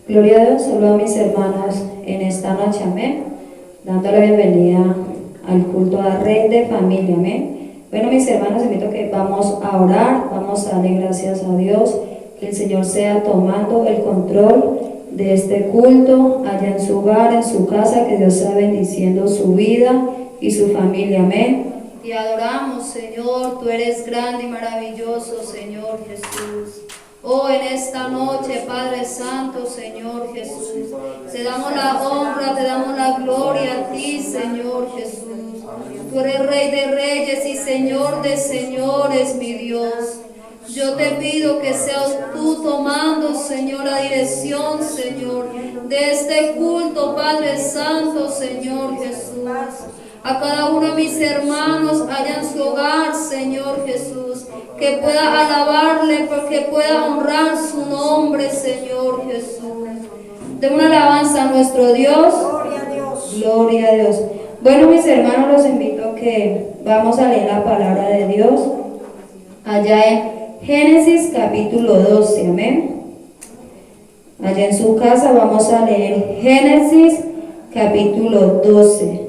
Gloria a Dios, saludo a mis hermanos en esta noche, amén. Dando la bienvenida al culto a Rey de Familia, amén. Bueno, mis hermanos, invito a que vamos a orar, vamos a darle gracias a Dios, que el Señor sea tomando el control de este culto, allá en su hogar, en su casa, que Dios sea bendiciendo su vida y su familia, amén. Te adoramos, Señor, tú eres grande y maravilloso, Señor Jesús. Oh, en esta noche, Padre Santo, Señor Jesús, te damos la honra, te damos la gloria a ti, Señor Jesús. Tú eres Rey de Reyes y Señor de Señores, mi Dios. Yo te pido que seas tú tomando, Señor, la dirección, Señor, de este culto, Padre Santo, Señor Jesús. A cada uno de mis hermanos allá en su hogar, Señor Jesús, que pueda alabarle, porque pueda honrar su nombre, Señor Jesús. De una alabanza a nuestro Dios. Gloria a Dios. Gloria a Dios. Bueno, mis hermanos, los invito a que vamos a leer la palabra de Dios allá en Génesis capítulo 12, amén. Allá en su casa vamos a leer Génesis capítulo 12.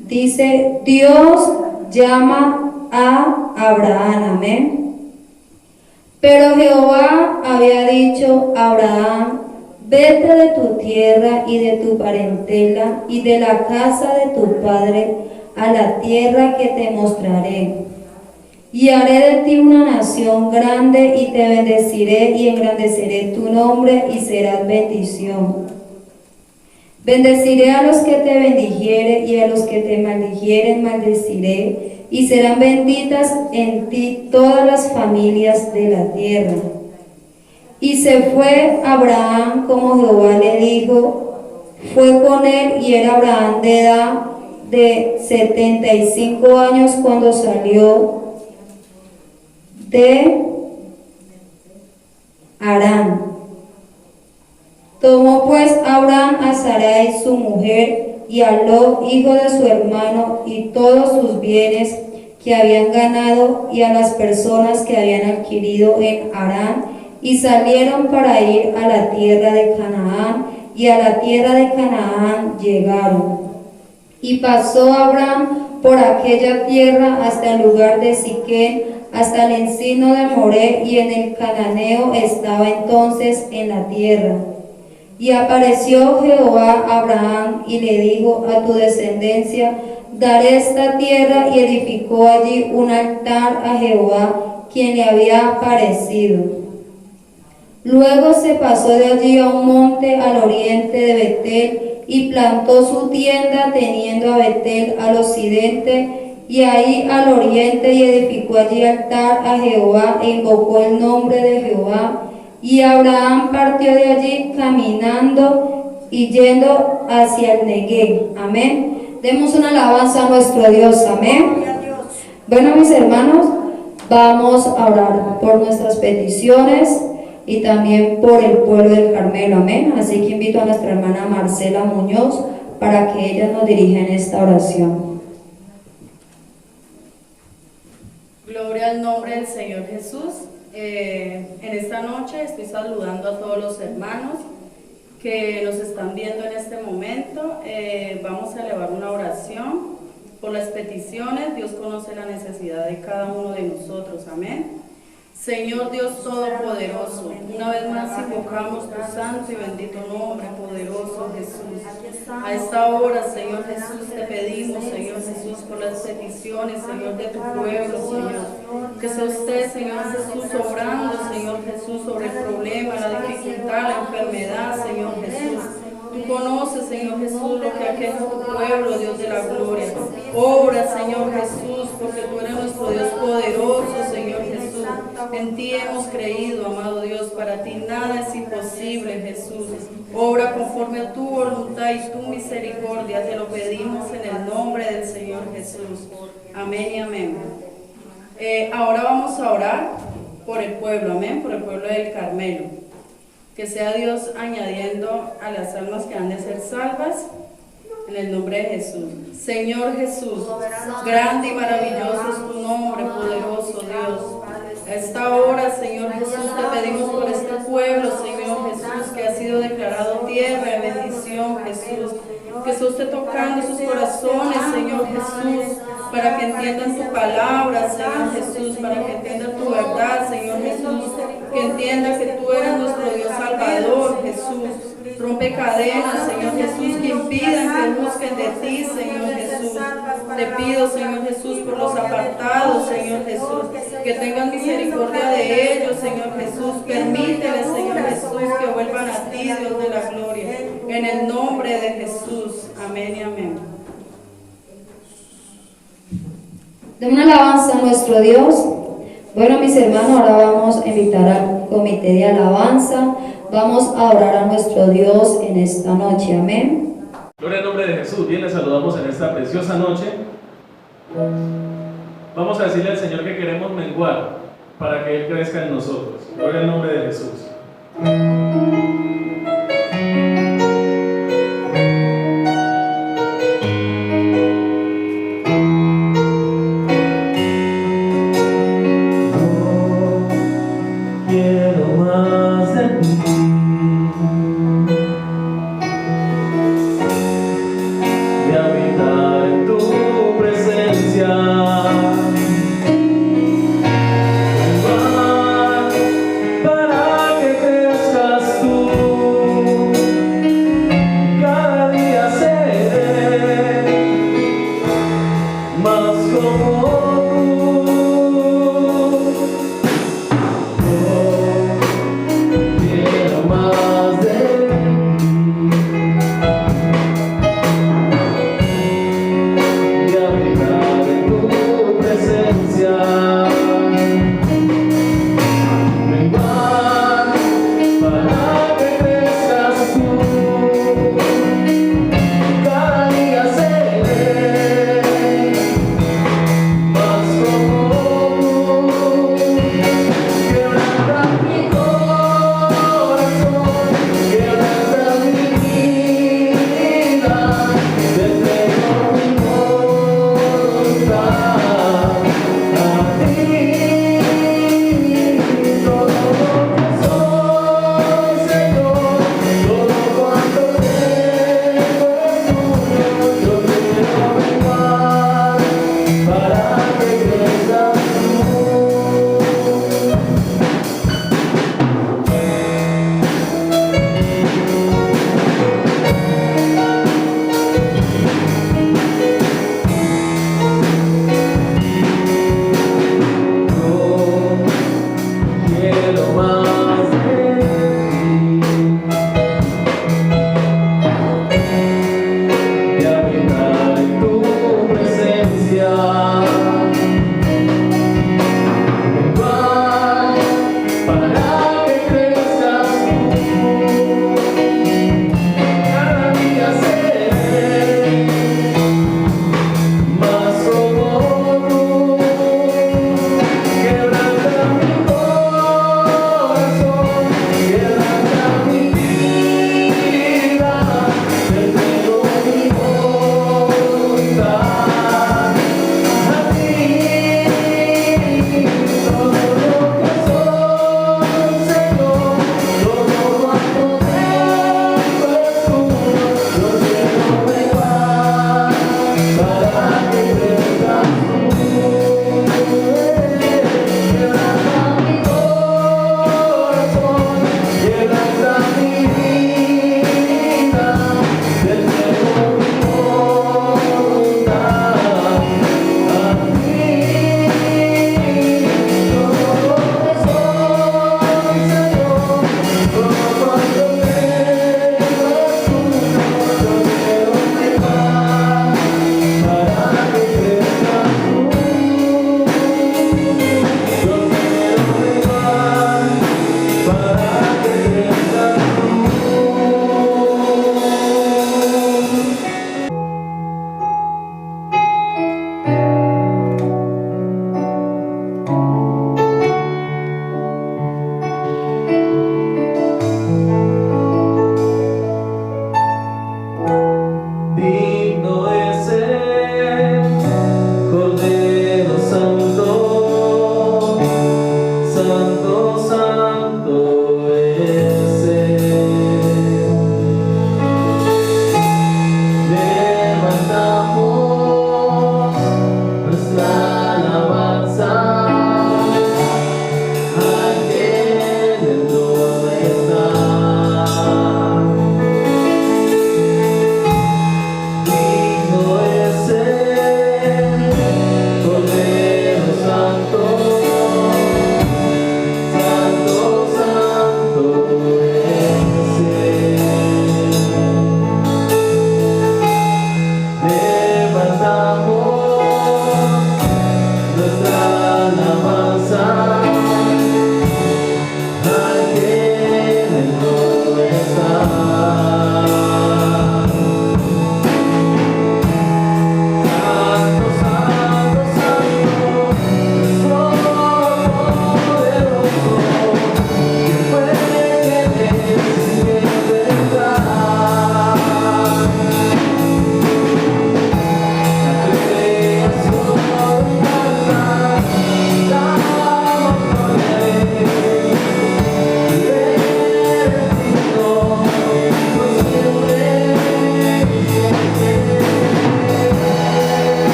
Dice, Dios llama a Abraham, amén. Pero Jehová había dicho a Abraham, vete de tu tierra y de tu parentela y de la casa de tu padre a la tierra que te mostraré. Y haré de ti una nación grande y te bendeciré y engrandeceré tu nombre y serás bendición. Bendeciré a los que te bendijeren y a los que te maldijeren maldeciré, y serán benditas en ti todas las familias de la tierra. Y se fue Abraham como Jehová le dijo, fue con él, y era Abraham de edad de 75 años cuando salió de Harán. Tomó pues Abraham a Sarai su mujer y a Lot hijo de su hermano y todos sus bienes que habían ganado y a las personas que habían adquirido en Harán, y salieron para ir a la tierra de Canaán, y a la tierra de Canaán llegaron. Y pasó Abraham por aquella tierra hasta el lugar de Siquén, hasta el encino de Moré, y en el cananeo estaba entonces en la tierra. Y apareció Jehová a Abraham y le dijo, a tu descendencia daré esta tierra, y edificó allí un altar a Jehová, quien le había aparecido. Luego se pasó de allí a un monte al oriente de Betel, y plantó su tienda teniendo a Betel al occidente, y ahí al oriente, y edificó allí altar a Jehová, e invocó el nombre de Jehová. Y Abraham partió de allí caminando y yendo hacia el Neguev. Amén. Demos una alabanza a nuestro Dios. Amén. Bueno, mis hermanos, vamos a orar por nuestras peticiones y también por el pueblo del Carmelo. Amén. Así que invito a nuestra hermana Marcela Muñoz para que ella nos dirija en esta oración. Gloria al nombre del Señor Jesús. En esta noche estoy saludando a todos los hermanos que nos están viendo en este momento. Vamos a elevar una oración por las peticiones. Dios conoce la necesidad de cada uno de nosotros. Amén. Señor Dios Todopoderoso, una vez más invocamos tu santo y bendito nombre, poderoso Jesús. A esta hora, Señor Jesús, te pedimos, Señor Jesús, por las peticiones, Señor, de tu pueblo, Señor. Que sea usted, Señor Jesús, obrando, Señor Jesús, sobre el problema, la dificultad, la enfermedad, Señor Jesús. Tú conoces, Señor Jesús, lo que aqueja a tu pueblo, Dios de la gloria. Obra, Señor Jesús, porque tú eres nuestro Dios poderoso, Señor Jesús. En ti hemos creído, amado Dios, para ti nada es imposible, Jesús. Obra conforme a tu voluntad y tu misericordia, te lo pedimos en el nombre del Señor Jesús. Amén y amén. Ahora vamos a orar por el pueblo, amén, por el pueblo del Carmelo. Que sea Dios añadiendo a las almas que han de ser salvas, en el nombre de Jesús. Señor Jesús, grande y maravilloso es tu nombre, poderoso Dios. A esta hora, Señor Jesús, te pedimos por este pueblo, Señor Jesús, que que ha sido declarado tierra de bendición, Jesús. Que sea usted tocando sus corazones, Señor Jesús, para que entiendan tu palabra, Señor Jesús, para que entiendan tu verdad, Señor Jesús, que entiendan que tú eres nuestro Dios Salvador, Jesús. Rompe cadenas, Señor Jesús, que impidan que busquen de ti, Señor Jesús. Te pido, Señor Jesús, por los apartados, Señor Jesús, que tengan misericordia de ellos, Señor Jesús. Permíteles, Señor Jesús, que vuelvan a ti, Dios de la gloria. En el nombre de Jesús. Amén y amén. De una alabanza a nuestro Dios. Bueno, mis hermanos, ahora vamos a invitar al comité de alabanza. Vamos a orar a nuestro Dios en esta noche. Amén. Gloria al nombre de Jesús. Bien, les saludamos en esta preciosa noche. Vamos a decirle al Señor que queremos menguar para que Él crezca en nosotros. Gloria al nombre de Jesús. Para que crezcas tú.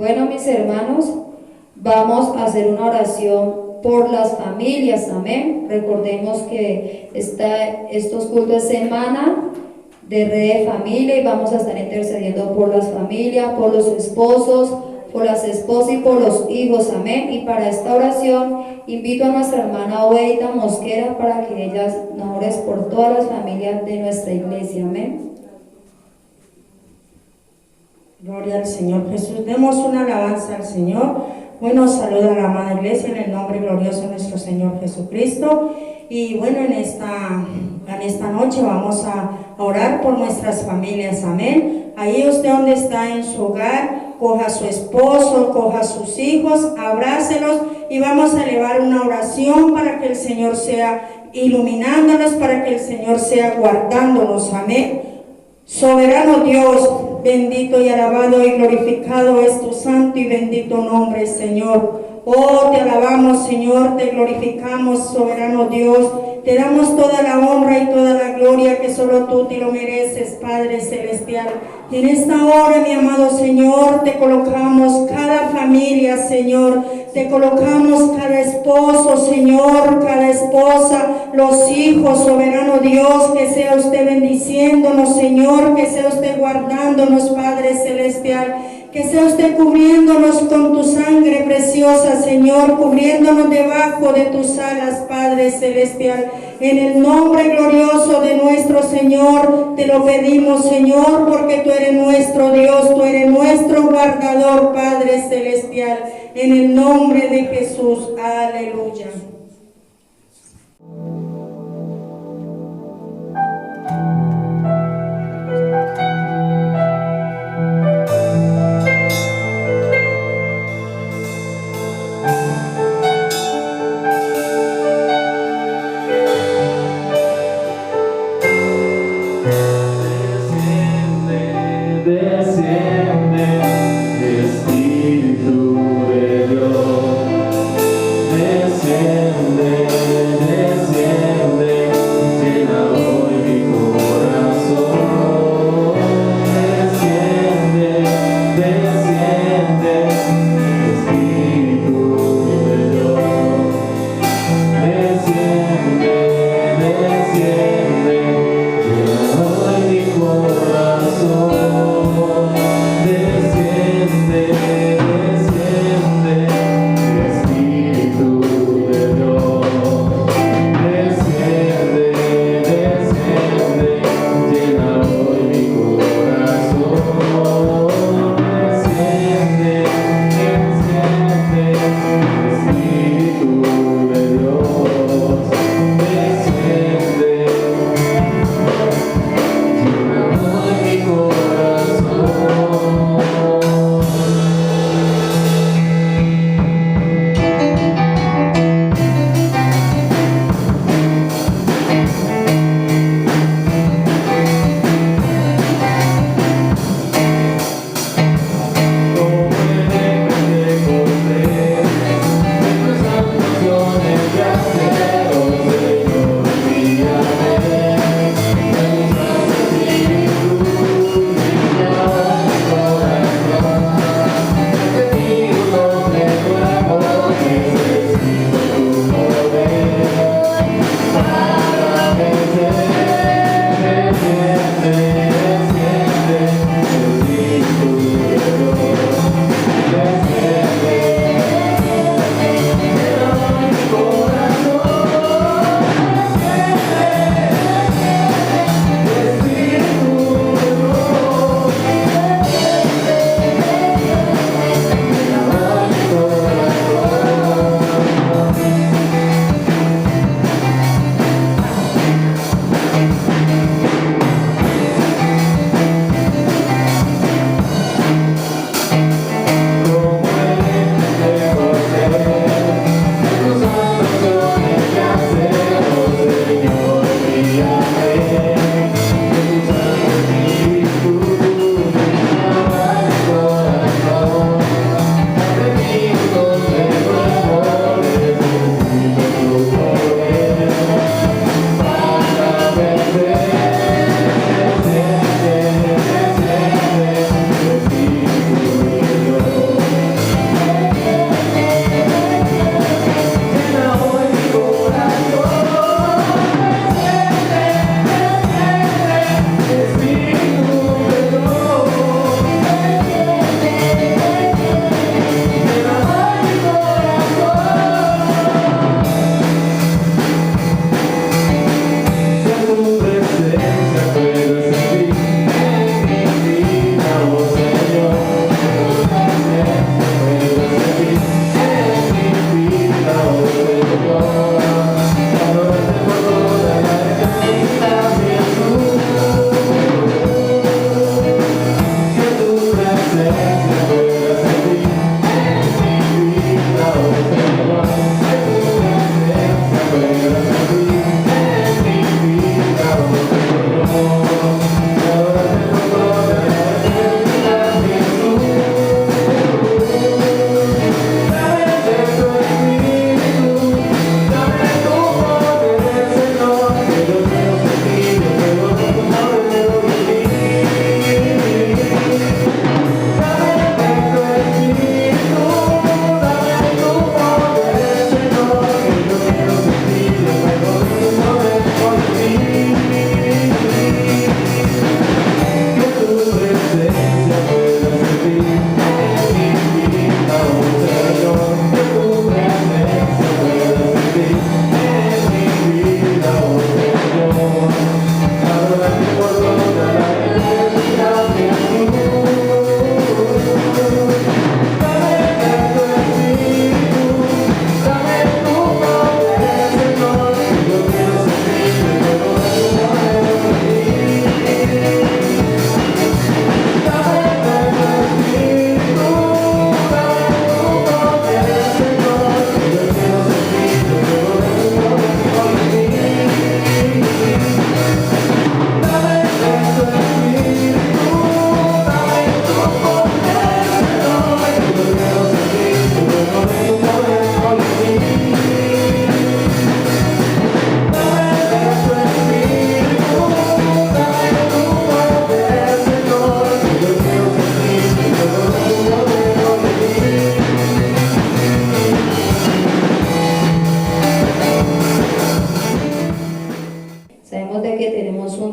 Bueno, mis hermanos, vamos a hacer una oración por las familias, amén. Recordemos que estos cultos es semana de red de familia y vamos a estar intercediendo por las familias, por los esposos, por las esposas y por los hijos, amén. Y para esta oración invito a nuestra hermana Oveida Mosquera para que ella nos ore por todas las familias de nuestra iglesia, amén. Gloria al Señor Jesús. Demos una alabanza al Señor. Bueno, saluda a la amada iglesia en el nombre glorioso de nuestro Señor Jesucristo. Y bueno, en esta noche vamos a orar por nuestras familias, amén. Ahí usted donde está en su hogar, coja a su esposo, coja a sus hijos, abrácelos y vamos a elevar una oración para que el Señor sea iluminándonos, para que el Señor sea guardándonos, amén. Soberano Dios, bendito y alabado y glorificado es tu santo y bendito nombre, Señor. Oh, te alabamos, Señor, te glorificamos, soberano Dios. Te damos toda la honra y toda la gloria que solo tú te lo mereces, Padre Celestial. Y en esta hora, mi amado Señor, te colocamos cada familia, Señor. Te colocamos cada esposo, Señor, cada esposa, los hijos, soberano Dios. Que sea usted bendiciéndonos, Señor. Que sea usted guardándonos, Padre Celestial. Que sea usted cubriéndonos con tu sangre preciosa, Señor, cubriéndonos debajo de tus alas, Padre Celestial. En el nombre glorioso de nuestro Señor, te lo pedimos, Señor, porque tú eres nuestro Dios, tú eres nuestro guardador, Padre Celestial. En el nombre de Jesús, aleluya. Desciende,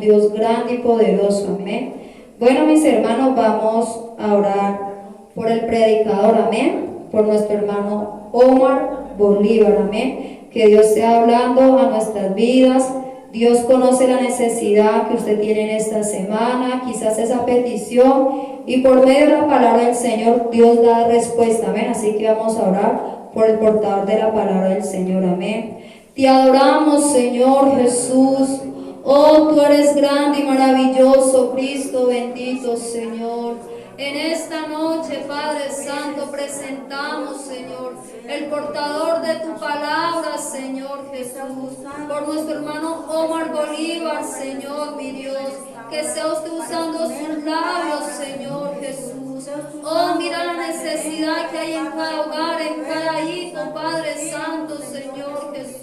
Dios grande y poderoso, amén. Bueno, mis hermanos, vamos a orar por el predicador, amén, por nuestro hermano Omar Bolívar, amén. Que Dios esté hablando a nuestras vidas. Dios conoce la necesidad que usted tiene en esta semana, quizás esa petición, y por medio de la palabra del Señor Dios da respuesta, amén. Así que vamos a orar por el portador de la palabra del Señor, amén. Te adoramos, Señor Jesús. Oh, tú eres grande y maravilloso, Cristo bendito, Señor. En esta noche, Padre Santo, presentamos, Señor, el portador de tu palabra, Señor Jesús, por nuestro hermano Omar Bolívar, Señor, mi Dios, que sea usted usando sus labios, Señor Jesús. Oh, mira la necesidad que hay en cada hogar, en cada hijo, Padre Santo, Señor Jesús.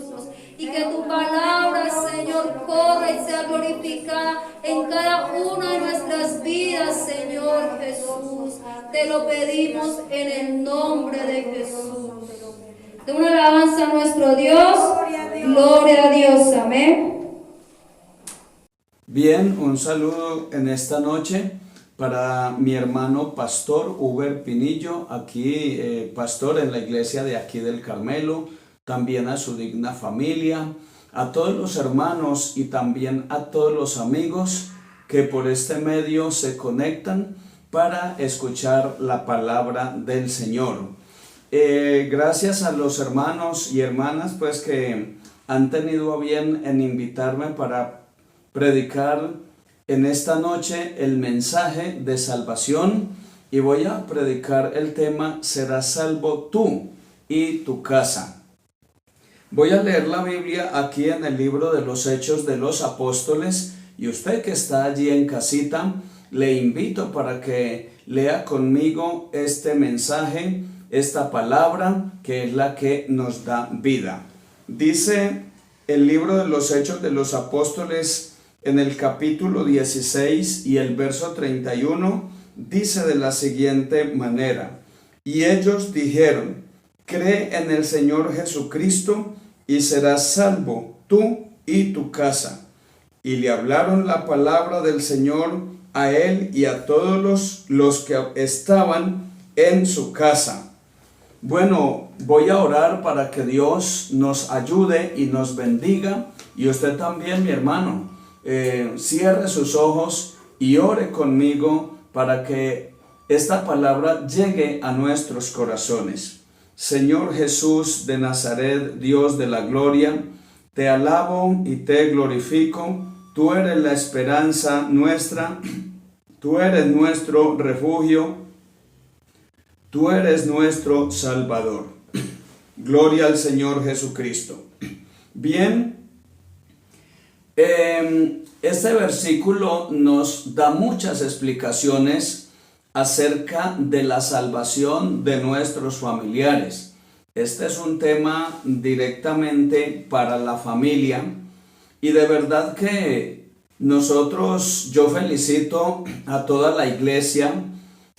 Y que tu palabra, Señor, corra y sea glorificada en cada una de nuestras vidas, Señor Jesús. Te lo pedimos en el nombre de Jesús. De una alabanza a nuestro Dios. Gloria a Dios. Amén. Bien, un saludo en esta noche para mi hermano pastor Uber Pinillo, aquí pastor en la iglesia de aquí del Carmelo, también a su digna familia, a todos los hermanos y también a todos los amigos que por este medio se conectan para escuchar la palabra del Señor. Gracias a los hermanos y hermanas pues que han tenido a bien en invitarme para predicar en esta noche el mensaje de salvación, y voy a predicar el tema «Serás salvo tú y tu casa». Voy a leer la Biblia aquí en el libro de los Hechos de los Apóstoles, y usted que está allí en casita, le invito para que lea conmigo este mensaje, esta palabra que es la que nos da vida. Dice el libro de los Hechos de los Apóstoles en el capítulo 16 y el verso 31, dice de la siguiente manera: y ellos dijeron: cree en el Señor Jesucristo y serás salvo tú y tu casa. Y le hablaron la palabra del Señor a él y a todos los que estaban en su casa. Bueno, voy a orar para que Dios nos ayude y nos bendiga, y usted también, mi hermano, cierre sus ojos y ore conmigo para que esta palabra llegue a nuestros corazones. Señor Jesús de Nazaret, Dios de la gloria, te alabo y te glorifico. Tú eres la esperanza nuestra, tú eres nuestro refugio, tú eres nuestro Salvador. Gloria al Señor Jesucristo. Bien, este versículo nos da muchas explicaciones acerca de la salvación de nuestros familiares. Este es un tema directamente para la familia, y de verdad que yo felicito a toda la iglesia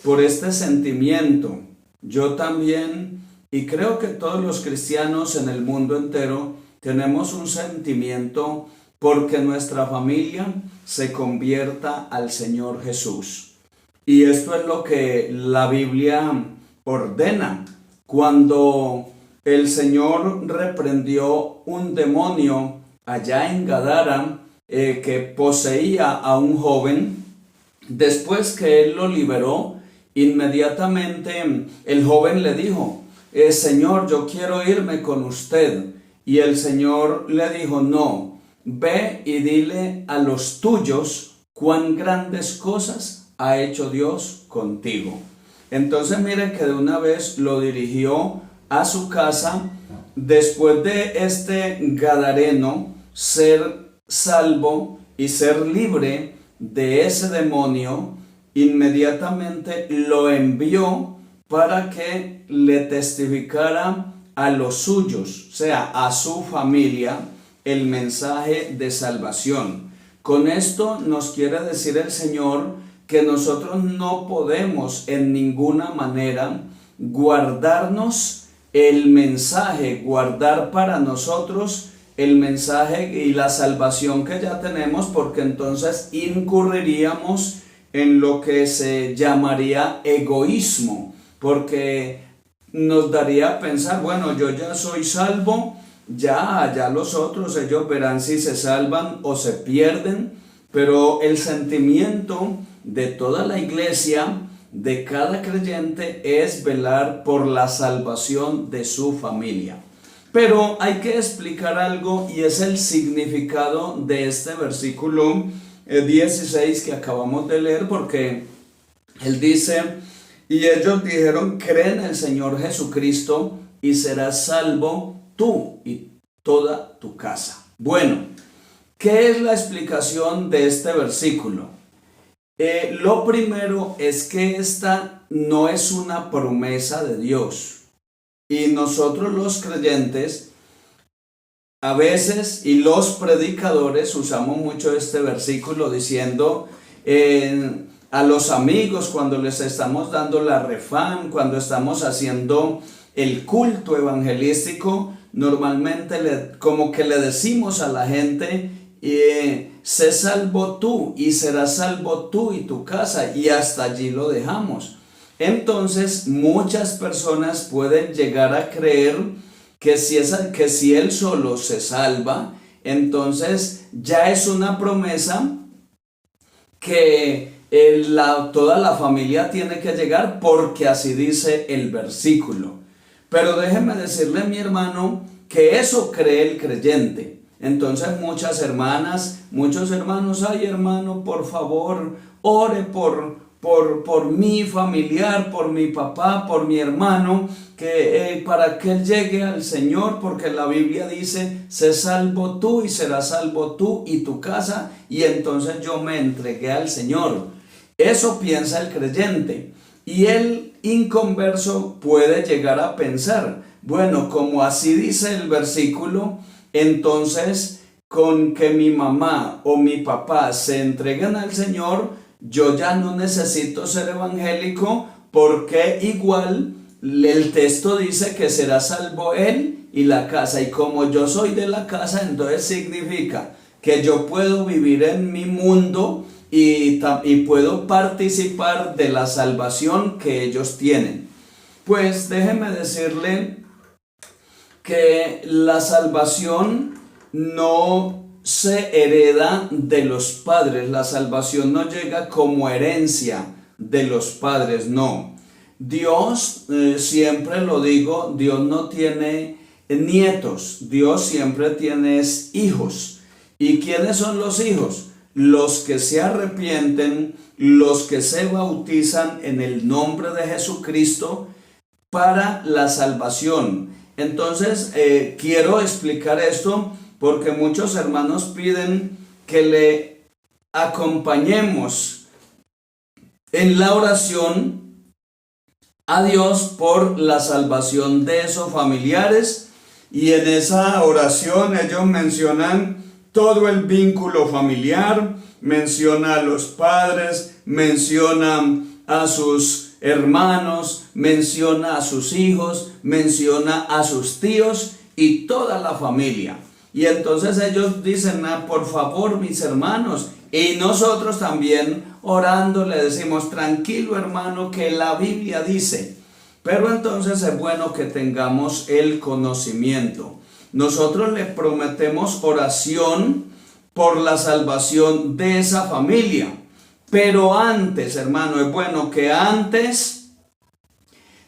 por este sentimiento. Yo también, y creo que todos los cristianos en el mundo entero tenemos un sentimiento porque nuestra familia se convierta al Señor Jesús. Y esto es lo que la Biblia ordena. Cuando el Señor reprendió un demonio allá en Gadara que poseía a un joven, después que él lo liberó, inmediatamente el joven le dijo: Señor, yo quiero irme con usted. Y el Señor le dijo: no, ve y dile a los tuyos cuán grandes cosas ha hecho Dios contigo. Entonces mire que de una vez lo dirigió a su casa, después de este gadareno ser salvo y ser libre de ese demonio. Inmediatamente lo envió para que le testificara a los suyos, o sea, a su familia, el mensaje de salvación. Con esto nos quiere decir el Señor que nosotros no podemos en ninguna manera guardarnos el mensaje, guardar para nosotros el mensaje y la salvación que ya tenemos, porque entonces incurriríamos en lo que se llamaría egoísmo, porque nos daría a pensar, bueno, yo ya soy salvo, ya los otros, ellos verán si se salvan o se pierden, pero el sentimiento de toda la iglesia, de cada creyente, es velar por la salvación de su familia. Pero hay que explicar algo, y es el significado de este versículo 16 que acabamos de leer, porque él dice: y ellos dijeron, cree en el Señor Jesucristo y serás salvo tú y toda tu casa. Bueno, ¿qué es la explicación de este versículo? Lo primero es que esta no es una promesa de Dios. Y nosotros los creyentes, a veces, y los predicadores, usamos mucho este versículo diciendo a los amigos, cuando les estamos dando la refán, cuando estamos haciendo el culto evangelístico, normalmente como que le decimos a la gente, sé salvo tú y serás salvo tú y tu casa, y hasta allí lo dejamos. Entonces muchas personas pueden llegar a creer que si él solo se salva, entonces ya es una promesa que toda la familia tiene que llegar, porque así dice el versículo. Pero déjeme decirle, mi hermano, que eso cree el creyente. Entonces muchas hermanas, muchos hermanos, ay hermano, por favor, ore por mi familiar, por mi papá, por mi hermano, para que él llegue al Señor, porque la Biblia dice, sé salvo tú y serás salvo tú y tu casa, y entonces yo me entregué al Señor. Eso piensa el creyente, y el inconverso puede llegar a pensar, bueno, como así dice el versículo, entonces con que mi mamá o mi papá se entreguen al Señor, yo ya no necesito ser evangélico, porque igual el texto dice que será salvo él y la casa, y como yo soy de la casa, entonces significa que yo puedo vivir en mi mundo y puedo participar de la salvación que ellos tienen. Pues déjeme decirle que la salvación no se hereda de los padres, la salvación no llega como herencia de los padres, no. Dios, siempre lo digo, Dios no tiene nietos, Dios siempre tiene hijos. ¿Y quiénes son los hijos? Los que se arrepienten, los que se bautizan en el nombre de Jesucristo para la salvación. Entonces, quiero explicar esto, porque muchos hermanos piden que le acompañemos en la oración a Dios por la salvación de esos familiares, y en esa oración ellos mencionan todo el vínculo familiar, menciona a los padres, menciona a sus hermanos, menciona a sus hijos, menciona a sus tíos y toda la familia. Y entonces ellos dicen, por favor, mis hermanos, y nosotros también orando le decimos, tranquilo hermano, que la Biblia dice. Pero entonces es bueno que tengamos el conocimiento. Nosotros le prometemos oración por la salvación de esa familia. Pero antes, hermano, es bueno que antes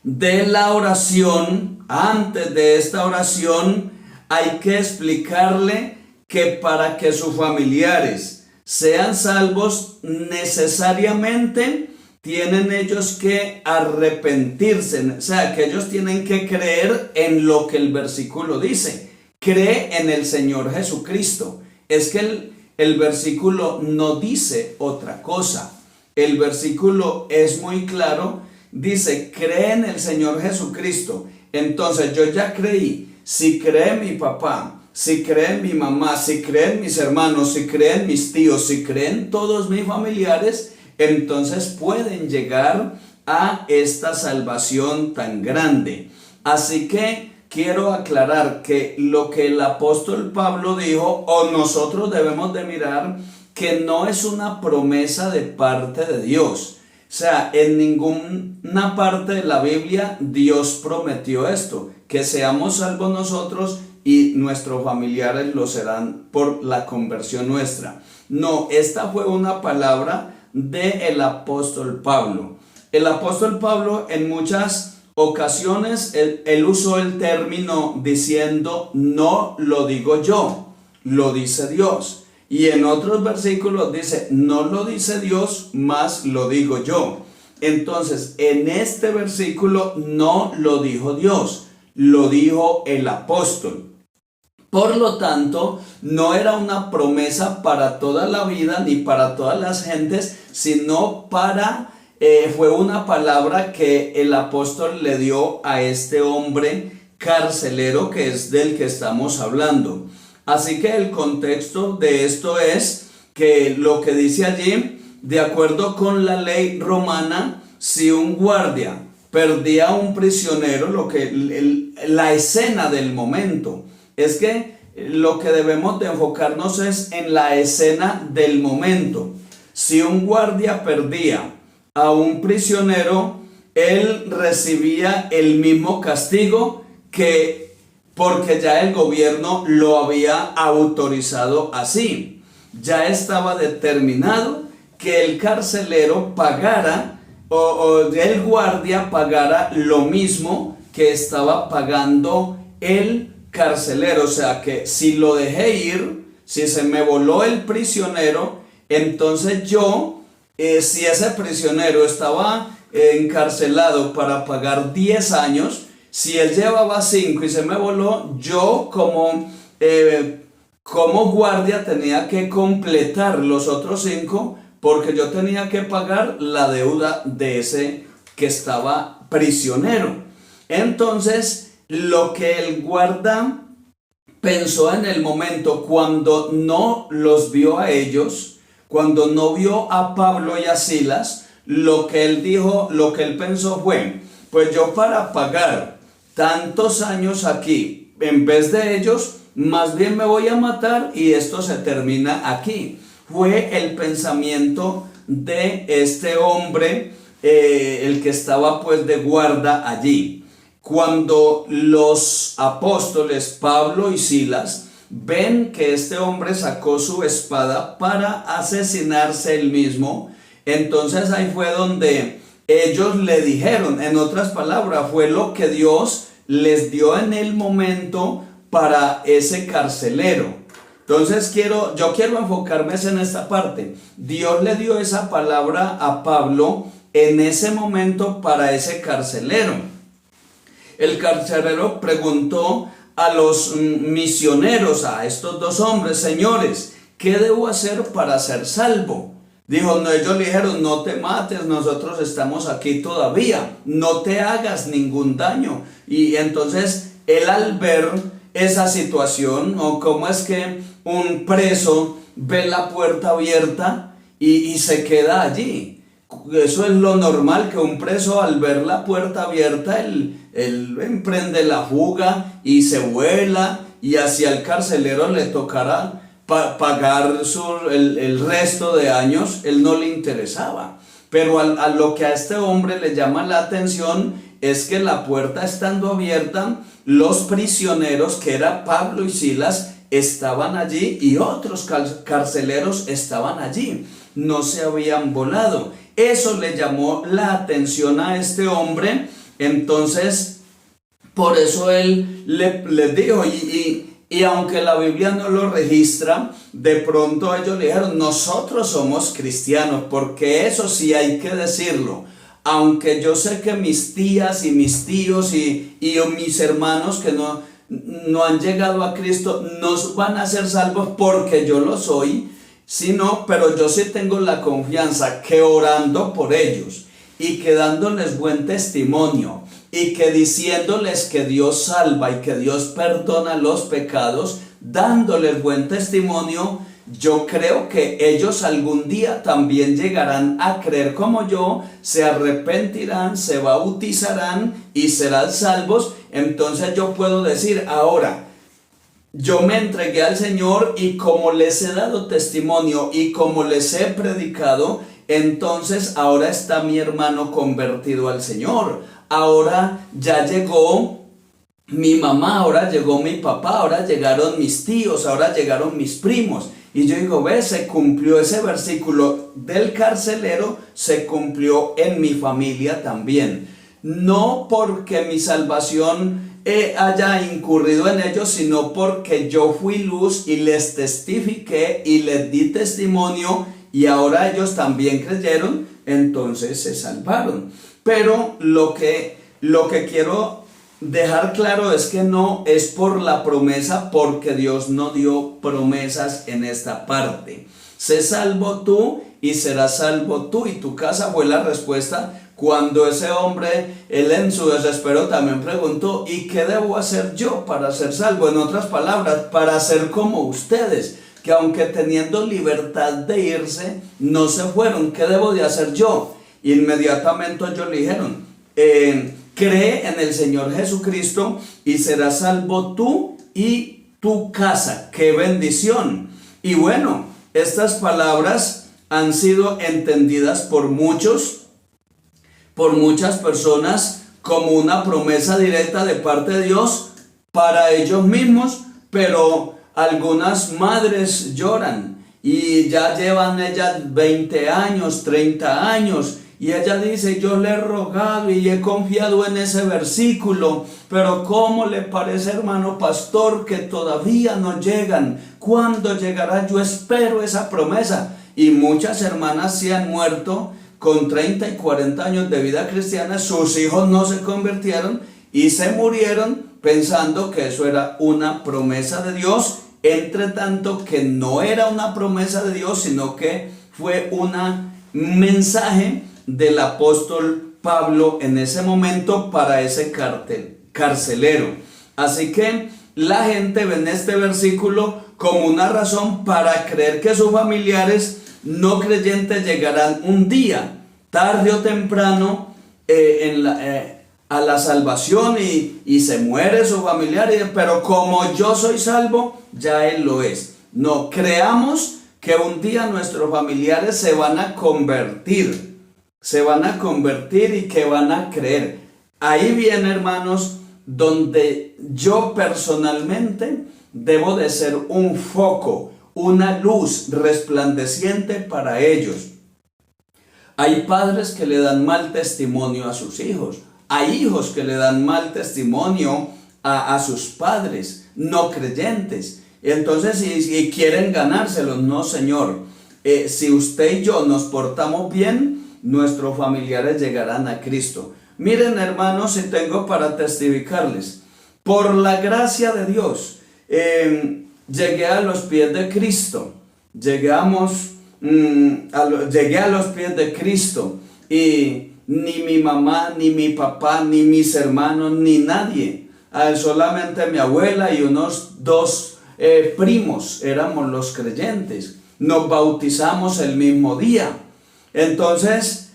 de la oración, antes de esta oración, hay que explicarle que para que sus familiares sean salvos, necesariamente tienen ellos que arrepentirse, o sea, que ellos tienen que creer en lo que el versículo dice. Cree en el Señor Jesucristo. Es que el versículo no dice otra cosa. El versículo es muy claro, dice, cree en el Señor Jesucristo. Entonces yo ya creí. Si cree mi papá, si cree mi mamá, si creen mis hermanos, si creen mis tíos, si creen todos mis familiares, entonces pueden llegar a esta salvación tan grande. Así que quiero aclarar que lo que el apóstol Pablo dijo, o nosotros debemos de mirar, que no es una promesa de parte de Dios. O sea, en ninguna parte de la Biblia Dios prometió esto, que seamos salvos nosotros y nuestros familiares lo serán por la conversión nuestra. No, esta fue una palabra del apóstol Pablo. El apóstol Pablo en muchas ocasiones él usó el término diciendo, no lo digo yo, lo dice Dios. Y en otros versículos dice, no lo dice Dios, mas lo digo yo. Entonces, en este versículo no lo dijo Dios, lo dijo el apóstol. Por lo tanto, no era una promesa para toda la vida ni para todas las gentes, sino fue una palabra que el apóstol le dio a este hombre carcelero, que es del que estamos hablando. Así que el contexto de esto es que lo que dice allí, de acuerdo con la ley romana, si un guardia perdía a un prisionero, la escena del momento, es que lo que debemos de enfocarnos es en la escena del momento. Si un guardia perdía a un prisionero, él recibía el mismo castigo porque ya el gobierno lo había autorizado así. Ya estaba determinado que el carcelero pagara o el guardia pagara lo mismo que estaba pagando el carcelero. O sea que si lo dejé ir, si se me voló el prisionero, entonces yo, si ese prisionero estaba encarcelado para pagar 10 años, si él llevaba 5 y se me voló, yo como guardia tenía que completar los otros 5 porque yo tenía que pagar la deuda de ese que estaba prisionero. Entonces, lo que el guarda pensó en el momento cuando no los vio a ellos, cuando no vio a Pablo y a Silas, lo que él pensó fue, pues yo para pagar tantos años aquí, en vez de ellos, más bien me voy a matar y esto se termina aquí. Fue el pensamiento de este hombre, el que estaba pues de guarda allí. Cuando los apóstoles Pablo y Silas ven que este hombre sacó su espada para asesinarse él mismo, entonces ahí fue donde ellos le dijeron, en otras palabras, fue lo que Dios les dio en el momento para ese carcelero. Entonces yo quiero enfocarme en esta parte. Dios le dio esa palabra a Pablo en ese momento para ese carcelero. El carcelero preguntó a los misioneros, a estos dos hombres, señores, ¿qué debo hacer para ser salvo? Dijo, no, ellos le dijeron, no te mates, nosotros estamos aquí todavía, no te hagas ningún daño. Y entonces él, al ver esa situación, o cómo es que un preso ve la puerta abierta y se queda allí. Eso es lo normal, que un preso al ver la puerta abierta, él emprende la fuga y se vuela, y hacia el carcelero le tocará pagar el resto de años. Él no le interesaba. Pero a lo que a este hombre le llama la atención es que la puerta estando abierta, los prisioneros, que era Pablo y Silas, estaban allí y otros carceleros estaban allí. No se habían volado. Eso le llamó la atención a este hombre. Entonces, por eso él les dijo, y aunque la Biblia no lo registra, de pronto ellos le dijeron, nosotros somos cristianos, porque eso sí hay que decirlo. Aunque yo sé que mis tías y mis tíos y mis hermanos que no han llegado a Cristo no van a ser salvos porque yo lo soy, pero yo sí tengo la confianza que orando por ellos y que dándoles buen testimonio y que diciéndoles que Dios salva y que Dios perdona los pecados, dándoles buen testimonio, yo creo que ellos algún día también llegarán a creer como yo, se arrepentirán, se bautizarán y serán salvos. Entonces yo puedo decir ahora, yo me entregué al Señor y como les he dado testimonio y como les he predicado, entonces ahora está mi hermano convertido al Señor. Ahora ya llegó mi mamá, ahora llegó mi papá, ahora llegaron mis tíos, ahora llegaron mis primos. Y yo digo, ve, se cumplió ese versículo del carcelero, se cumplió en mi familia también. No porque mi salvación haya incurrido en ellos, sino porque yo fui luz y les testifiqué y les di testimonio y ahora ellos también creyeron, entonces se salvaron. Pero lo que quiero dejar claro es que no es por la promesa, porque Dios no dio promesas en esta parte. Sé salvo tú y serás salvo tú y tu casa, fue la respuesta. Cuando ese hombre, él en su desespero también preguntó, ¿y qué debo hacer yo para ser salvo? En otras palabras, para ser como ustedes, que aunque teniendo libertad de irse, no se fueron. ¿Qué debo de hacer yo? Inmediatamente ellos le dijeron, cree en el Señor Jesucristo y serás salvo tú y tu casa. ¡Qué bendición! Y bueno, estas palabras han sido entendidas por muchas personas como una promesa directa de parte de Dios para ellos mismos, pero algunas madres lloran y ya llevan ellas 20 años, 30 años, y ella dice, yo le he rogado y he confiado en ese versículo, pero ¿cómo le parece, hermano pastor, que todavía no llegan? ¿Cuándo llegará? Yo espero esa promesa. Y muchas hermanas se han muerto con 30 y 40 años de vida cristiana, sus hijos no se convirtieron y se murieron pensando que eso era una promesa de Dios, entre tanto que no era una promesa de Dios, sino que fue un mensaje del apóstol Pablo en ese momento para ese carcelero. Así que la gente ve en este versículo como una razón para creer que sus familiares no creyentes llegarán un día, tarde o temprano, a la salvación y se muere su familiar, pero como yo soy salvo, ya él lo es. No creamos que un día nuestros familiares se van a convertir y que van a creer. Ahí viene, hermanos, donde yo personalmente debo de ser un foco, una luz resplandeciente para ellos. Hay padres que le dan mal testimonio a sus hijos. Hay hijos que le dan mal testimonio a sus padres, no creyentes. Entonces, si quieren ganárselos, no, Señor. Si usted y yo nos portamos bien, nuestros familiares llegarán a Cristo. Miren, hermanos, si tengo para testificarles. Por la gracia de Dios, llegué a los pies de Cristo. Llegué a los pies de Cristo y ni mi mamá, ni mi papá, ni mis hermanos, ni nadie, solamente mi abuela y unos 2 primos éramos los creyentes. Nos bautizamos el mismo día. Entonces,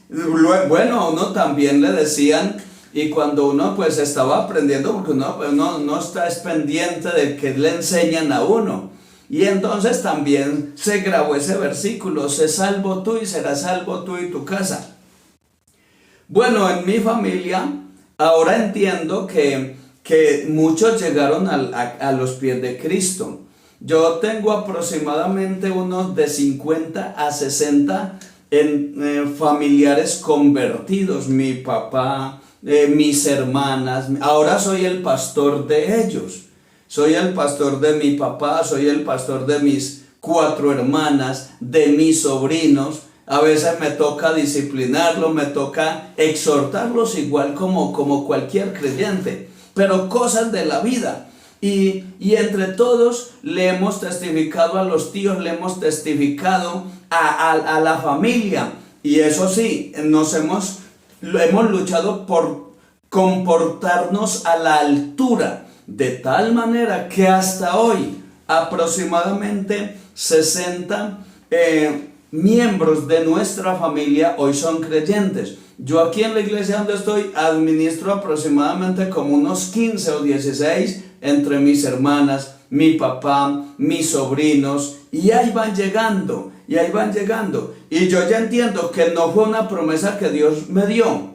bueno, a uno también le decían, y cuando uno pues estaba aprendiendo, porque uno no está pendiente de que le enseñan a uno. Y entonces también se grabó ese versículo, sé salvo tú y serás salvo tú y tu casa. Bueno, en mi familia, ahora entiendo que muchos llegaron a los pies de Cristo. Yo tengo aproximadamente unos de 50 a 60 familiares convertidos, mi papá, mis hermanas. Ahora soy el pastor de ellos. Soy el pastor de mi papá, soy el pastor de mis 4 hermanas, de mis sobrinos. A veces me toca disciplinarlos, me toca exhortarlos igual como cualquier creyente, pero cosas de la vida. Y entre todos le hemos testificado a los tíos, le hemos testificado a la familia. Y eso sí, hemos luchado por comportarnos a la altura, de tal manera que hasta hoy aproximadamente 60 miembros de nuestra familia hoy son creyentes. Yo aquí en la iglesia donde estoy administro aproximadamente como unos 15 o 16 entre mis hermanas, mi papá, mis sobrinos, y ahí van llegando, y ahí van llegando. Y yo ya entiendo que no fue una promesa que Dios me dio.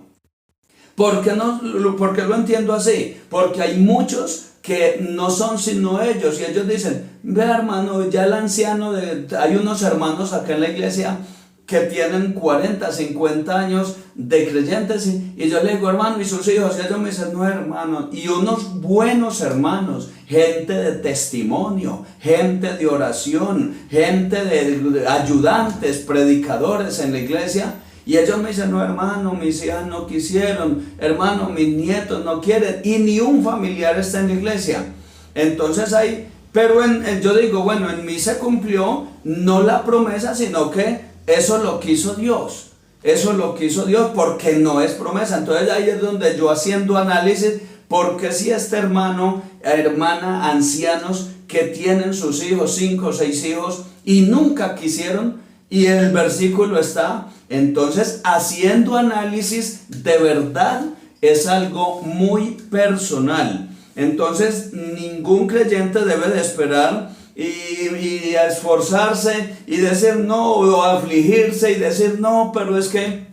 ¿Por qué lo entiendo así? Porque hay muchos que no son sino ellos, y ellos dicen, vea hermano, ya el anciano, hay unos hermanos acá en la iglesia que tienen 40, 50 años de creyentes, y yo le digo, hermano, y sus hijos, y ellos me dicen, no hermano, y unos buenos hermanos, gente de testimonio, gente de oración, gente de ayudantes, predicadores en la iglesia, y ellos me dicen, no hermano, mis hijas no quisieron, hermano, mis nietos no quieren, y ni un familiar está en la iglesia. Entonces ahí, pero yo digo, bueno, en mí se cumplió no la promesa, sino que eso lo quiso Dios. Eso lo quiso Dios, porque no es promesa. Entonces ahí es donde yo, haciendo análisis, porque si este hermano, hermana, ancianos que tienen sus hijos, 5 o 6 hijos, y nunca quisieron, y el versículo está, entonces haciendo análisis, de verdad es algo muy personal. Entonces ningún creyente debe de esperar y esforzarse y decir no, o afligirse y decir no, pero es que,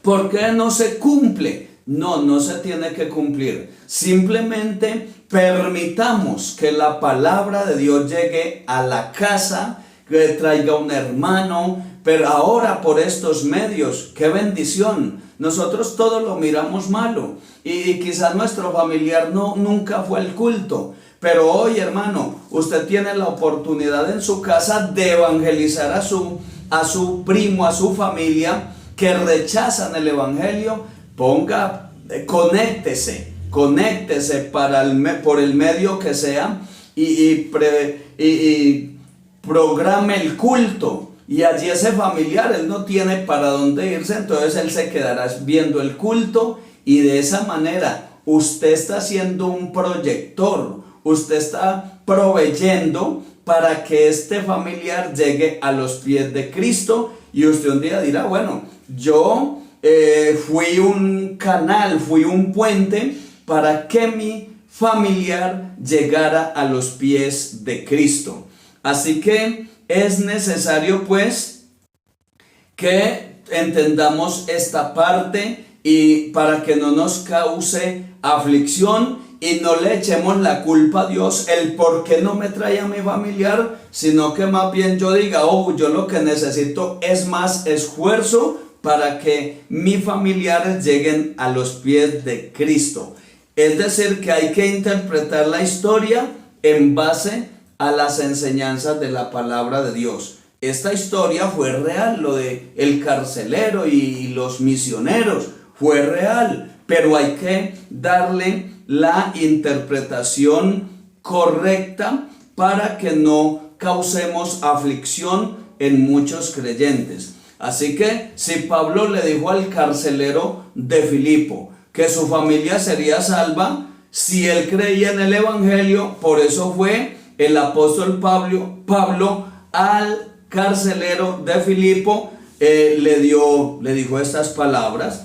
¿por qué no se cumple? No, no se tiene que cumplir. Simplemente permitamos que la palabra de Dios llegue a la casa, que traiga un hermano, pero ahora por estos medios, ¡qué bendición! Nosotros todo lo miramos malo y quizás nuestro familiar nunca fue al culto. Pero hoy, hermano, usted tiene la oportunidad en su casa de evangelizar a su primo, a su familia, que rechazan el evangelio. Conéctese por el medio que sea y programe el culto. Y allí ese familiar, él no tiene para dónde irse, entonces él se quedará viendo el culto, y de esa manera usted está haciendo un proyector. Usted está proveyendo para que este familiar llegue a los pies de Cristo, y usted un día dirá, bueno, yo fui un canal, fui un puente para que mi familiar llegara a los pies de Cristo. Así que es necesario pues que entendamos esta parte, y para que no nos cause aflicción y no le echemos la culpa a Dios el por qué no me trae a mi familiar, sino que más bien yo diga, yo lo que necesito es más esfuerzo para que mis familiares lleguen a los pies de Cristo. Es decir, que hay que interpretar la historia en base a las enseñanzas de la palabra de Dios. Esta historia fue real, lo de el carcelero y los misioneros fue real, pero hay que darle la interpretación correcta para que no causemos aflicción en muchos creyentes. Así que si Pablo le dijo al carcelero de Filipo que su familia sería salva si él creía en el evangelio, por eso fue el apóstol Pablo al carcelero de Filipo, le dijo estas palabras.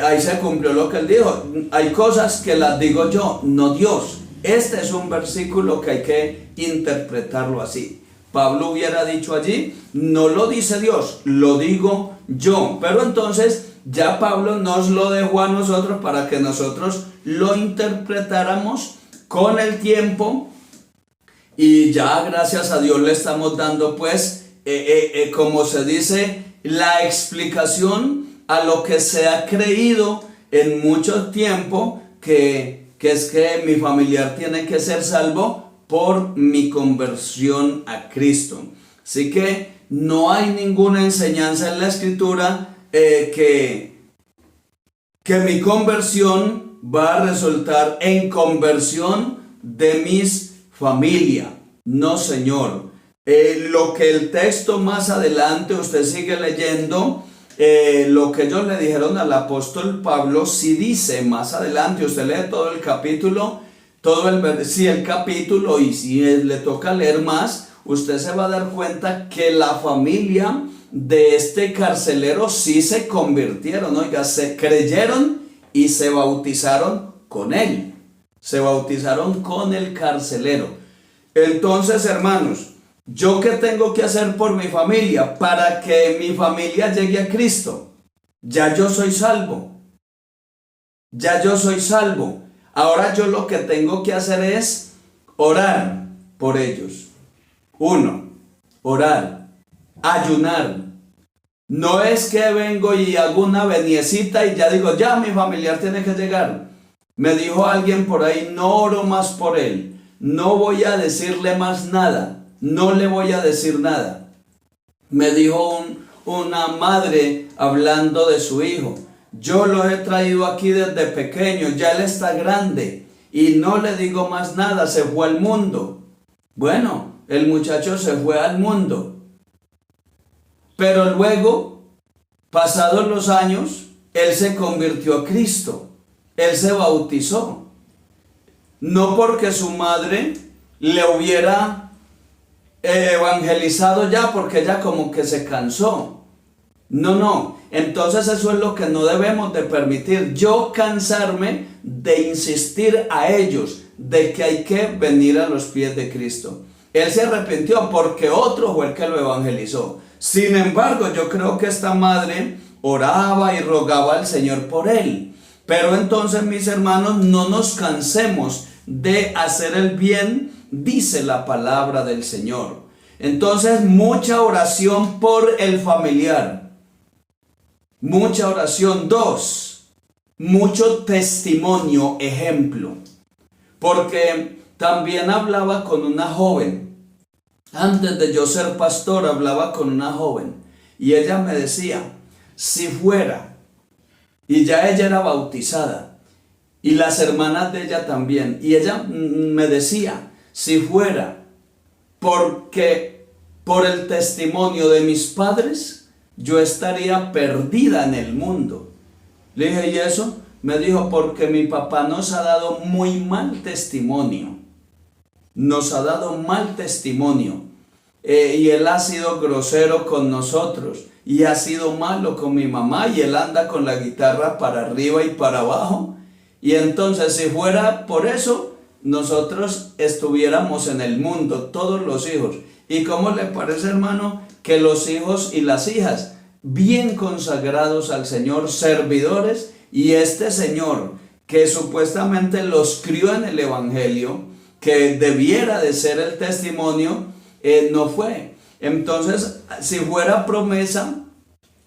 Ahí se cumplió lo que él dijo. Hay cosas que las digo yo, no Dios. Este es un versículo que hay que interpretarlo así. Pablo hubiera dicho allí, no lo dice Dios, lo digo yo. Pero entonces ya Pablo nos lo dejó a nosotros para que nosotros lo interpretáramos con el tiempo, y ya gracias a Dios le estamos dando pues, como se dice, la explicación a lo que se ha creído en mucho tiempo, que es que mi familiar tiene que ser salvo por mi conversión a Cristo. Así que no hay ninguna enseñanza en la Escritura que mi conversión va a resultar en conversión de mis familia. No, Señor. Lo que el texto más adelante, usted sigue leyendo, lo que ellos le dijeron al apóstol Pablo, sí dice más adelante, usted lee todo el capítulo, el capítulo, y si le toca leer más, usted se va a dar cuenta que la familia de este carcelero sí se convirtieron, oiga, se creyeron y se bautizaron con él. Se bautizaron con el carcelero. Entonces, hermanos, ¿yo qué tengo que hacer por mi familia para que mi familia llegue a Cristo? Ya yo soy salvo. Ya yo soy salvo. Ahora yo lo que tengo que hacer es orar por ellos. 1. Orar. Ayunar. No es que vengo y hago una veniecita y ya digo, ya mi familiar tiene que llegar. Me dijo alguien por ahí, no oro más por él. No voy a decirle más nada. No le voy a decir nada. Me dijo una madre hablando de su hijo. Yo lo he traído aquí desde pequeño, ya él está grande y no le digo más nada, se fue al mundo. Bueno, el muchacho se fue al mundo. Pero luego, pasados los años, él se convirtió a Cristo. Él se bautizó. No porque su madre le hubiera evangelizado ya, porque ella como que se cansó. No. Entonces eso es lo que no debemos de permitir. Yo cansarme de insistir a ellos de que hay que venir a los pies de Cristo. Él se arrepintió porque otro fue el que lo evangelizó. Sin embargo, yo creo que esta madre oraba y rogaba al Señor por él. Pero entonces, mis hermanos, no nos cansemos de hacer el bien, dice la palabra del Señor. Entonces, mucha oración por el familiar. Mucha oración. 2, mucho testimonio, ejemplo. Porque también hablaba con una joven. Antes de yo ser pastor, hablaba con una joven. Y ella me decía, si fuera, y ya ella era bautizada, y las hermanas de ella también. Y ella me decía, si fuera porque por el testimonio de mis padres, yo estaría perdida en el mundo. Le dije, ¿y eso? Me dijo, porque mi papá nos ha dado muy mal testimonio. Nos ha dado mal testimonio. Y él ha sido grosero con nosotros. Y ha sido malo con mi mamá. Y él anda con la guitarra para arriba y para abajo. Y entonces, si fuera por eso, nosotros estuviéramos en el mundo, todos los hijos. ¿Y cómo le parece, hermano, que los hijos y las hijas bien consagrados al Señor, servidores, y este Señor que supuestamente los crió en el Evangelio, que debiera de ser el testimonio, no fue? Entonces, si fuera promesa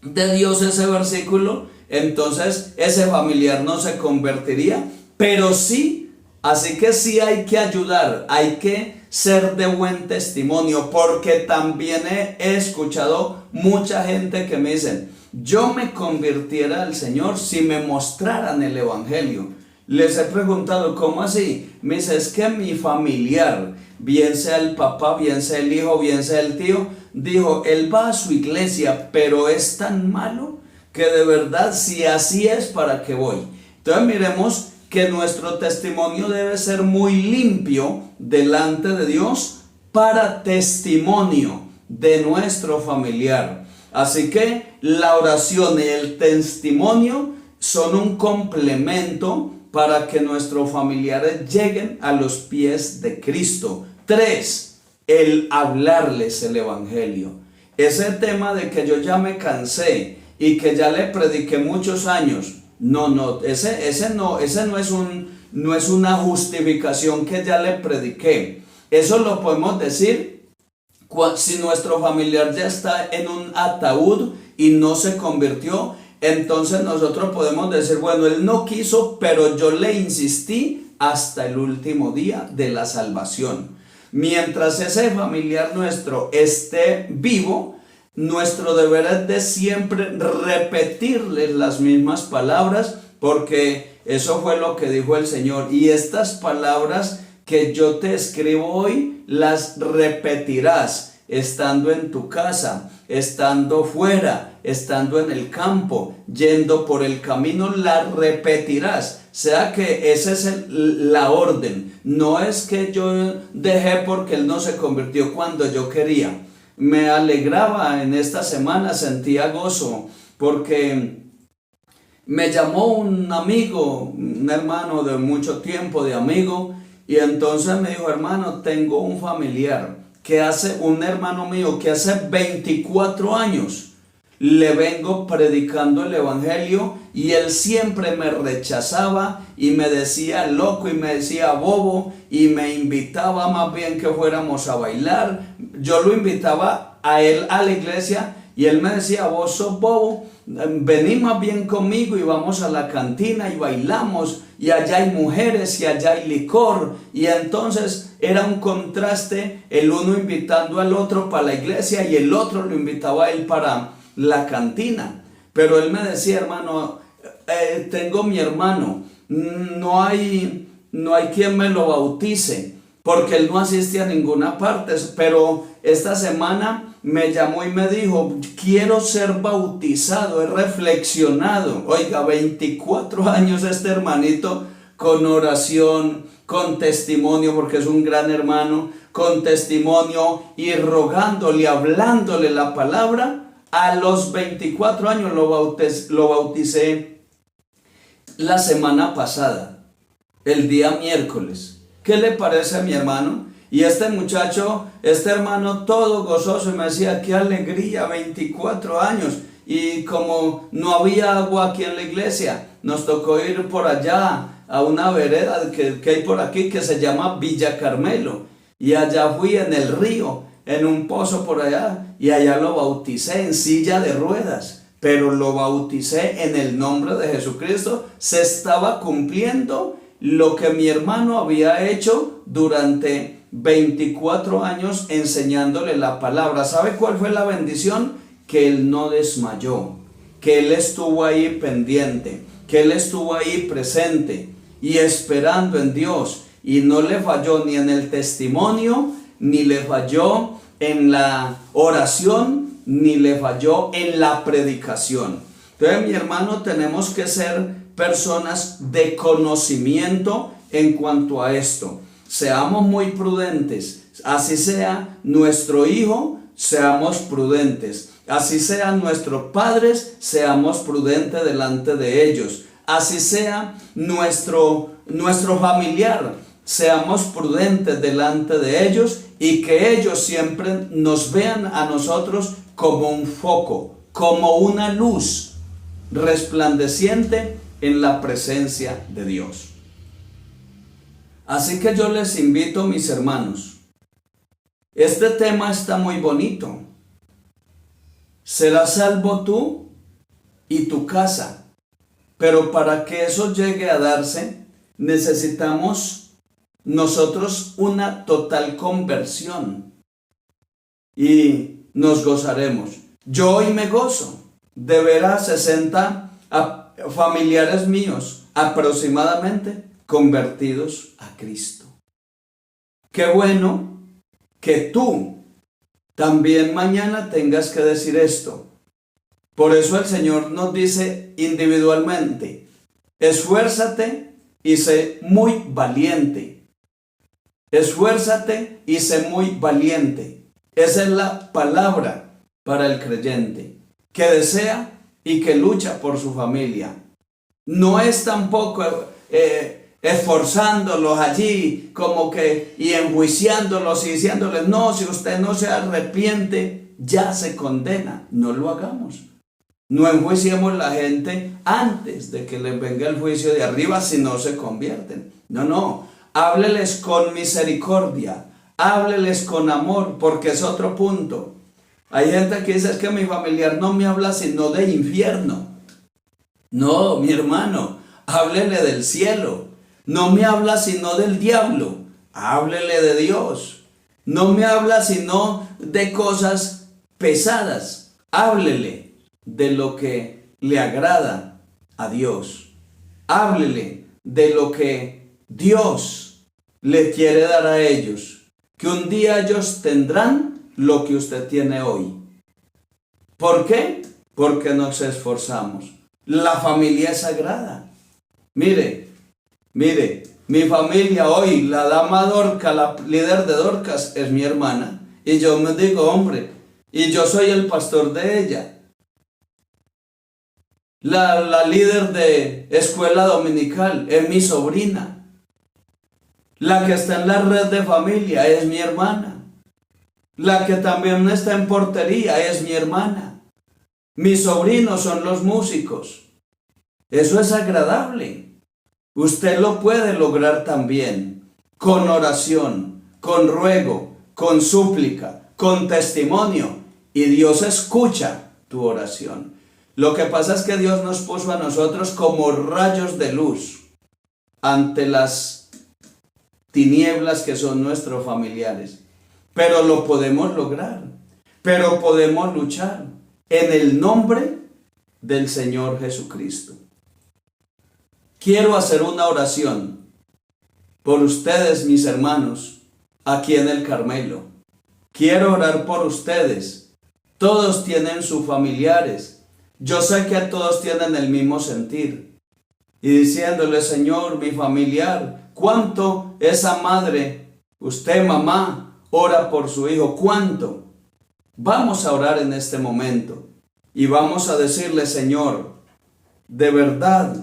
de Dios ese versículo, entonces ese familiar no se convertiría, pero sí, así que sí hay que ayudar, hay que ser de buen testimonio, porque también he escuchado mucha gente que me dice, yo me convirtiera al Señor si me mostraran el Evangelio. Les he preguntado, ¿cómo así? Me dice, es que mi familiar, bien sea el papá, bien sea el hijo, bien sea el tío, dijo, él va a su iglesia, pero es tan malo que de verdad, si así es, ¿para qué voy? Entonces miremos que nuestro testimonio debe ser muy limpio delante de Dios para testimonio de nuestro familiar. Así que la oración y el testimonio son un complemento para que nuestros familiares lleguen a los pies de Cristo. 3, el hablarles el Evangelio. Ese tema de que yo ya me cansé y que ya le prediqué muchos años, ese no es una justificación que ya le prediqué. Eso lo podemos decir si nuestro familiar ya está en un ataúd y no se convirtió. Entonces nosotros podemos decir, bueno, él no quiso, pero yo le insistí hasta el último día de la salvación. Mientras ese familiar nuestro esté vivo, nuestro deber es de siempre repetirles las mismas palabras, porque eso fue lo que dijo el Señor. Y estas palabras que yo te escribo hoy, las repetirás estando en tu casa, estando fuera, estando en el campo, yendo por el camino, las repetirás sea que esa es la orden. No es que yo dejé porque él no se convirtió cuando yo quería. Me alegraba en esta semana, sentía gozo, porque me llamó un amigo, un hermano de mucho tiempo, de amigo, y entonces me dijo: hermano, tengo un familiar un hermano mío que hace 24 años le vengo predicando el evangelio y él siempre me rechazaba y me decía loco y me decía bobo y me invitaba más bien que fuéramos a bailar. Yo lo invitaba a él a la iglesia y él me decía: vos sos bobo, vení más bien conmigo y vamos a la cantina y bailamos, y allá hay mujeres y allá hay licor. Y entonces era un contraste, el uno invitando al otro para la iglesia y el otro lo invitaba a él para la cantina. Pero él me decía: hermano, tengo mi hermano, no hay quien me lo bautice, porque él no asiste a ninguna parte. Pero esta semana me llamó y me dijo: quiero ser bautizado, he reflexionado. Oiga, 24 años este hermanito, con oración, con testimonio, porque es un gran hermano, con testimonio y rogándole, hablándole la palabra. A los 24 años lo bauticé la semana pasada, el día miércoles. ¿Qué le parece a mi hermano? Y este muchacho, este hermano, todo gozoso, y me decía: qué alegría, 24 años. Y como no había agua aquí en la iglesia, nos tocó ir por allá a una vereda que hay por aquí que se llama Villa Carmelo. Y allá fui en el río, en un pozo por allá, y allá lo bauticé en silla de ruedas, pero lo bauticé en el nombre de Jesucristo. Se estaba cumpliendo lo que mi hermano había hecho durante 24 años enseñándole la palabra. ¿Sabe cuál fue la bendición? Que él no desmayó, que él estuvo ahí pendiente, que él estuvo ahí presente y esperando en Dios, y no le falló ni en el testimonio, ni le falló en la oración, ni le falló en la predicación. Entonces, mi hermano, tenemos que ser personas de conocimiento en cuanto a esto. Seamos muy prudentes. Así sea nuestro hijo, seamos prudentes. Así sean nuestros padres, seamos prudentes delante de ellos. Así sea nuestro familiar, seamos prudentes delante de ellos, y que ellos siempre nos vean a nosotros como un foco, como una luz resplandeciente en la presencia de Dios. Así que yo les invito, mis hermanos, este tema está muy bonito. Serás salvo tú y tu casa, pero para que eso llegue a darse, necesitamos nosotros una total conversión, y nos gozaremos. Yo hoy me gozo de ver a 60 familiares míos aproximadamente convertidos a Cristo. Qué bueno que tú también mañana tengas que decir esto. Por eso el Señor nos dice individualmente: esfuérzate y sé muy valiente. Esfuérzate y sé muy valiente. Esa es la palabra para el creyente, que desea y que lucha por su familia. No es tampoco esforzándolos allí como que y enjuiciándolos y diciéndoles: no, si usted no se arrepiente, ya se condena. No lo hagamos. No enjuiciemos a la gente antes de que les venga el juicio de arriba si no se convierten. No. Hábleles con misericordia, hábleles con amor, porque es otro punto. Hay gente que dice: es que mi familiar no me habla sino de infierno. No, mi hermano, háblele del cielo. No me habla sino del diablo, háblele de Dios. No me habla sino de cosas pesadas, háblele de lo que le agrada a Dios. Háblele de lo que Dios le quiere dar a ellos, que un día ellos tendrán lo que usted tiene hoy. ¿Por qué? Porque nos esforzamos. La familia es sagrada. Mire, Mire, mi familia hoy, la dama Dorca, la líder de Dorcas, es mi hermana. Y yo me digo, hombre, y yo soy el pastor de ella. La líder de escuela dominical es mi sobrina. La que está en la red de familia es mi hermana. La que también está en portería es mi hermana. Mis sobrinos son los músicos. Eso es agradable. Usted lo puede lograr también con oración, con ruego, con súplica, con testimonio. Y Dios escucha tu oración. Lo que pasa es que Dios nos puso a nosotros como rayos de luz ante las tinieblas que son nuestros familiares. Pero lo podemos lograr, pero podemos luchar en el nombre del Señor Jesucristo. Quiero hacer una oración por ustedes, mis hermanos, aquí en el Carmelo. Quiero orar por ustedes. Todos tienen sus familiares. Yo sé que todos tienen el mismo sentir. Y diciéndole, Señor, mi familiar, cuánto esa madre, usted mamá, ora por su hijo, cuánto. Vamos a orar en este momento y vamos a decirle, Señor, de verdad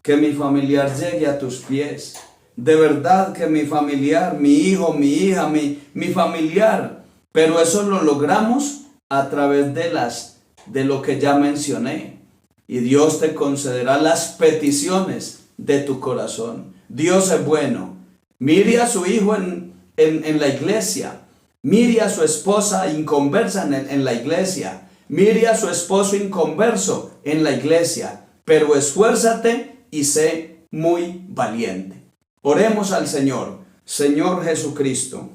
que mi familiar llegue a tus pies. De verdad que mi familiar, mi hijo, mi hija, mi familiar. Pero eso lo logramos a través de lo que ya mencioné. Y Dios te concederá las peticiones de tu corazón. Dios es bueno. Mire a su hijo en la iglesia. Mire a su esposa inconversa en la iglesia. Mire a su esposo inconverso en la iglesia. Pero esfuérzate y sé muy valiente. Oremos al Señor. Señor Jesucristo,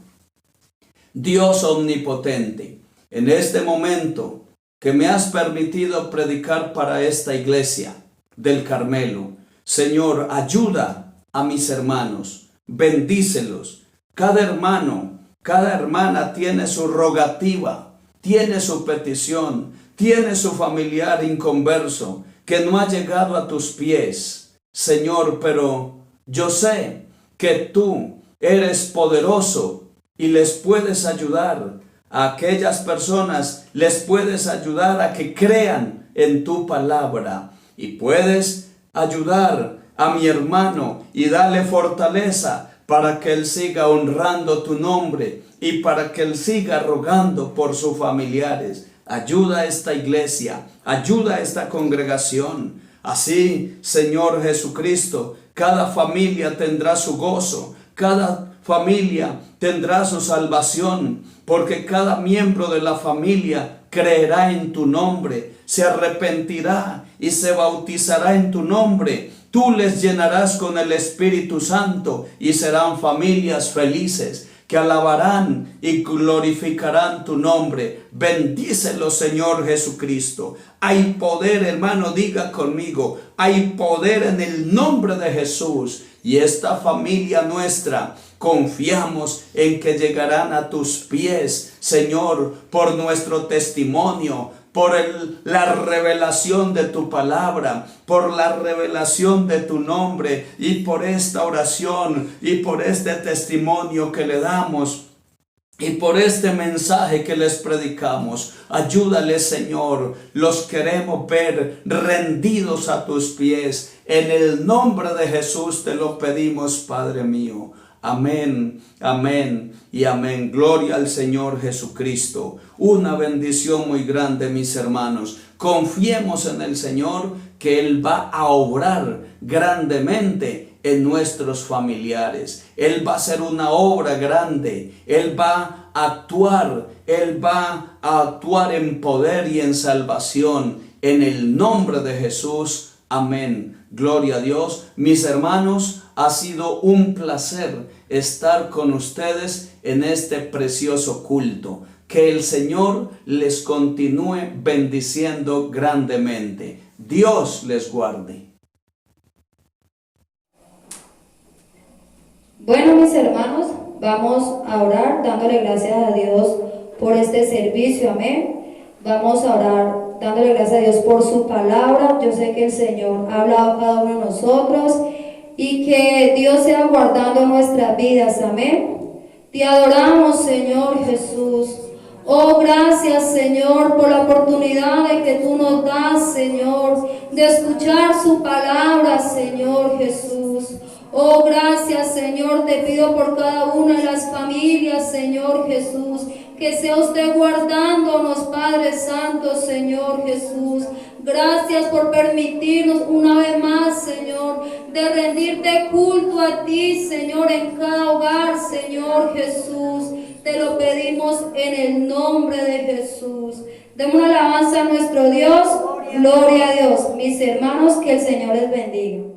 Dios omnipotente, en este momento que me has permitido predicar para esta iglesia del Carmelo, Señor, ayuda a mis hermanos, bendícelos. Cada hermano, cada hermana tiene su rogativa, tiene su petición, tiene su familiar inconverso que no ha llegado a tus pies. Señor, pero yo sé que tú eres poderoso y les puedes ayudar a aquellas personas, les puedes ayudar a que crean en tu palabra y puedes ayudar a mi hermano y darle fortaleza para que él siga honrando tu nombre y para que él siga rogando por sus familiares. Ayuda a esta iglesia, ayuda a esta congregación. Así, Señor Jesucristo, cada familia tendrá su gozo, cada familia tendrá su salvación, porque cada miembro de la familia creerá en tu nombre, se arrepentirá y se bautizará en tu nombre. Tú les llenarás con el Espíritu Santo y serán familias felices que alabarán y glorificarán tu nombre. Bendícelo, Señor Jesucristo. Hay poder, hermano, diga conmigo, hay poder en el nombre de Jesús. Y esta familia nuestra, confiamos en que llegarán a tus pies, Señor, por nuestro testimonio, por la revelación de tu palabra, por la revelación de tu nombre y por esta oración y por este testimonio que le damos y por este mensaje que les predicamos. Ayúdales, Señor, los queremos ver rendidos a tus pies. En el nombre de Jesús te lo pedimos, Padre mío. Amén, amén y amén. Gloria al Señor Jesucristo. Una bendición muy grande, mis hermanos. Confiemos en el Señor que Él va a obrar grandemente en nuestros familiares. Él va a hacer una obra grande. Él va a actuar. Él va a actuar en poder y en salvación. En el nombre de Jesús. Amén. Gloria a Dios. Mis hermanos, ha sido un placer estar con ustedes en este precioso culto. Que el Señor les continúe bendiciendo grandemente. Dios les guarde. Bueno, mis hermanos, vamos a orar dándole gracias a Dios por este servicio. Amén. Vamos a orar dándole gracias a Dios por su palabra. Yo sé que el Señor ha hablado a cada uno de nosotros y que Dios sea guardando nuestras vidas. Amén. Te adoramos, Señor Jesús. Oh, gracias, Señor, por la oportunidad de que tú nos das, Señor, de escuchar su palabra, Señor Jesús. Oh, gracias, Señor, te pido por cada una de las familias, Señor Jesús, que sea usted guardándonos, Padre Santo, Señor Jesús. Gracias por permitirnos una vez más, Señor, de rendirte culto a ti, Señor, en cada hogar, Señor Jesús. Te lo pedimos en el nombre de Jesús. Demos una alabanza a nuestro Dios. Gloria a Dios. Mis hermanos, que el Señor les bendiga.